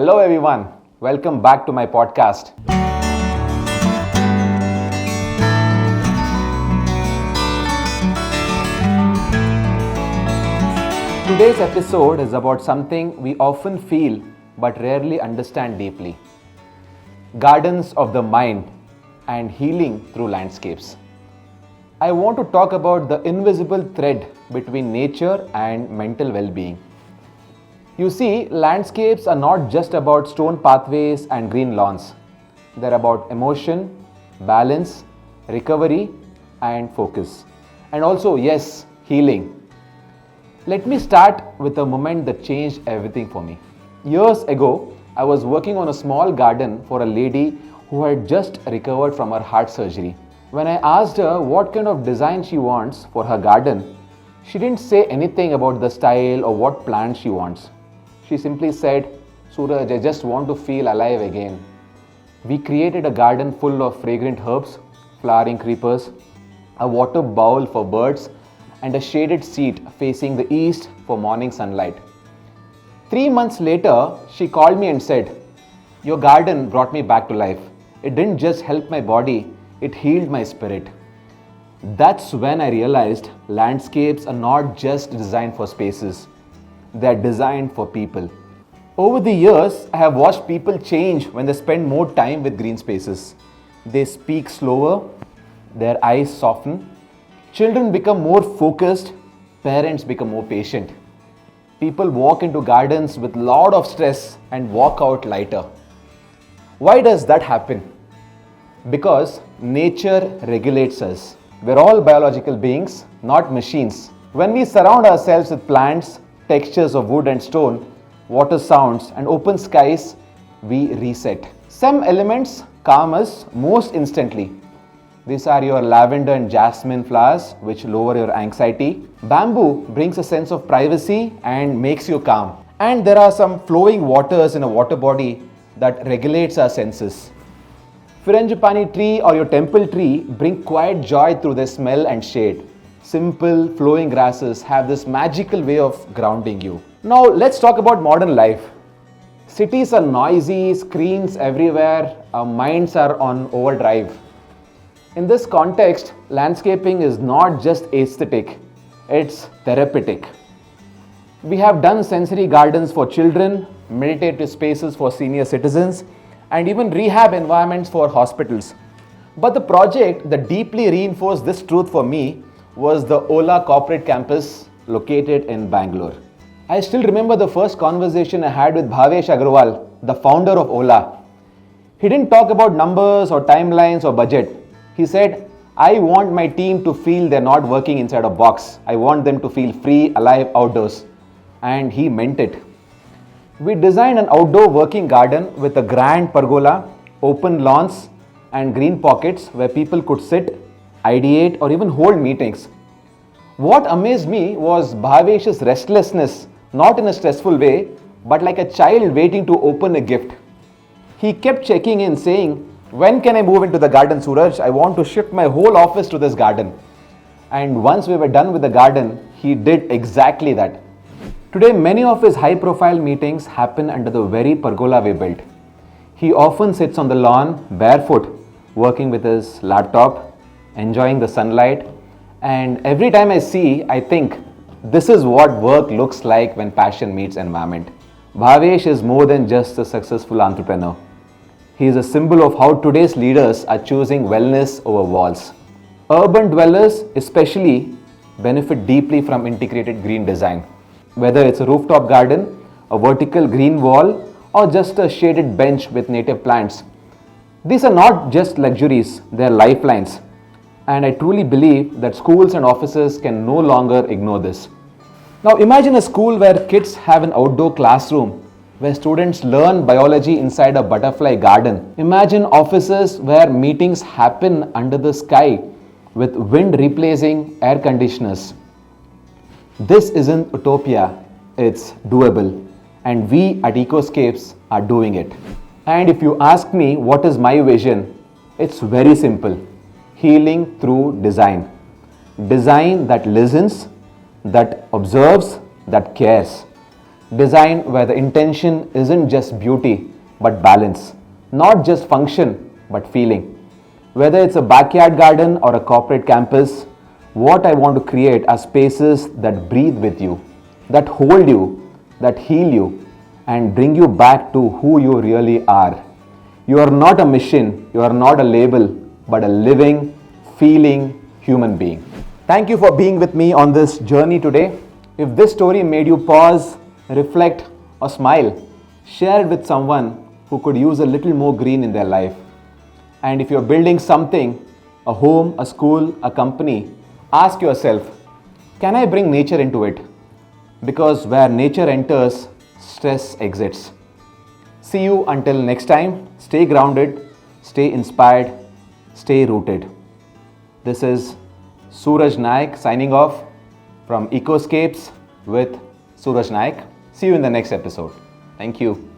Hello everyone, welcome back to my podcast. Today's episode is about something we often feel but rarely understand deeply. Gardens of the mind and healing through landscapes. I want to talk about the invisible thread between nature and mental well-being. You see, landscapes are not just about stone pathways and green lawns. They're about emotion, balance, recovery, and focus. And also, yes, healing. Let me start with a moment that changed everything for me. Years ago, I was working on a small garden for a lady who had just recovered from her heart surgery. When I asked her what kind of design she wants for her garden, she didn't say anything about the style or what plant she wants. She simply said, "Suraj, I just want to feel alive again." We created a garden full of fragrant herbs, flowering creepers, a water bowl for birds, and a shaded seat facing the east for morning sunlight. 3 months later, she called me and said, "Your garden brought me back to life. It didn't just help my body, it healed my spirit." That's when I realized landscapes are not just designed for spaces. They're designed for people. Over the years, I have watched people change when they spend more time with green spaces. They speak slower, their eyes soften, children become more focused, parents become more patient. People walk into gardens with a lot of stress and walk out lighter. Why does that happen? Because nature regulates us. We're all biological beings, not machines. When we surround ourselves with plants, textures of wood and stone, water sounds, and open skies, we reset. Some elements calm us most instantly. These are your lavender and jasmine flowers, which lower your anxiety. Bamboo brings a sense of privacy and makes you calm. And there are some flowing waters in a water body that regulates our senses. Frangipani tree or your temple tree bring quiet joy through their smell and shade. Simple, flowing grasses have this magical way of grounding you. Now, let's talk about modern life. Cities are noisy, screens everywhere, our minds are on overdrive. In this context, landscaping is not just aesthetic, it's therapeutic. We have done sensory gardens for children, meditative spaces for senior citizens, and even rehab environments for hospitals. But the project that deeply reinforced this truth for me was the Ola corporate campus located in Bangalore. I still remember the first conversation I had with Bhavish Aggarwal, the founder of Ola. He didn't talk about numbers or timelines or budget. He said, "I want my team to feel they're not working inside a box. I want them to feel free, alive outdoors." And he meant it. We designed an outdoor working garden with a grand pergola, open lawns, and green pockets where people could sit, ideate, or even hold meetings. What amazed me was Bhavesh's restlessness, not in a stressful way, but like a child waiting to open a gift. He kept checking in, saying, "When can I move into the garden, Suraj? I want to shift my whole office to this garden." And once we were done with the garden, he did exactly that. Today, many of his high-profile meetings happen under the very pergola we built. He often sits on the lawn, barefoot, working with his laptop, enjoying the sunlight, and every time I see, I think, this is what work looks like when passion meets environment. Bhavesh is more than just a successful entrepreneur. He is a symbol of how today's leaders are choosing wellness over walls. Urban dwellers especially benefit deeply from integrated green design. Whether it's a rooftop garden, a vertical green wall, or just a shaded bench with native plants. These are not just luxuries, they are lifelines. And I truly believe that schools and offices can no longer ignore this. Now imagine a school where kids have an outdoor classroom where students learn biology inside a butterfly garden. Imagine offices where meetings happen under the sky with wind replacing air conditioners. This isn't utopia, it's doable. And we at Ecoscapes are doing it. And if you ask me what is my vision, it's very simple. Healing through design. Design that listens, that observes, that cares. Design where the intention isn't just beauty but balance, not just function but feeling. Whether it's a backyard garden or a corporate campus, what I want to create are spaces that breathe with you, that hold you, that heal you, and bring you back to who you really are. You are not a machine, you are not a label, but a living, feeling human being. Thank you for being with me on this journey today. If this story made you pause, reflect, or smile, share it with someone who could use a little more green in their life. And if you're building something, a home, a school, a company, ask yourself, can I bring nature into it? Because where nature enters, stress exits. See you until next time. Stay grounded, stay inspired, stay rooted. This is Suraj Naik signing off from Ecoscapes with Suraj Naik. See you in the next episode. Thank you.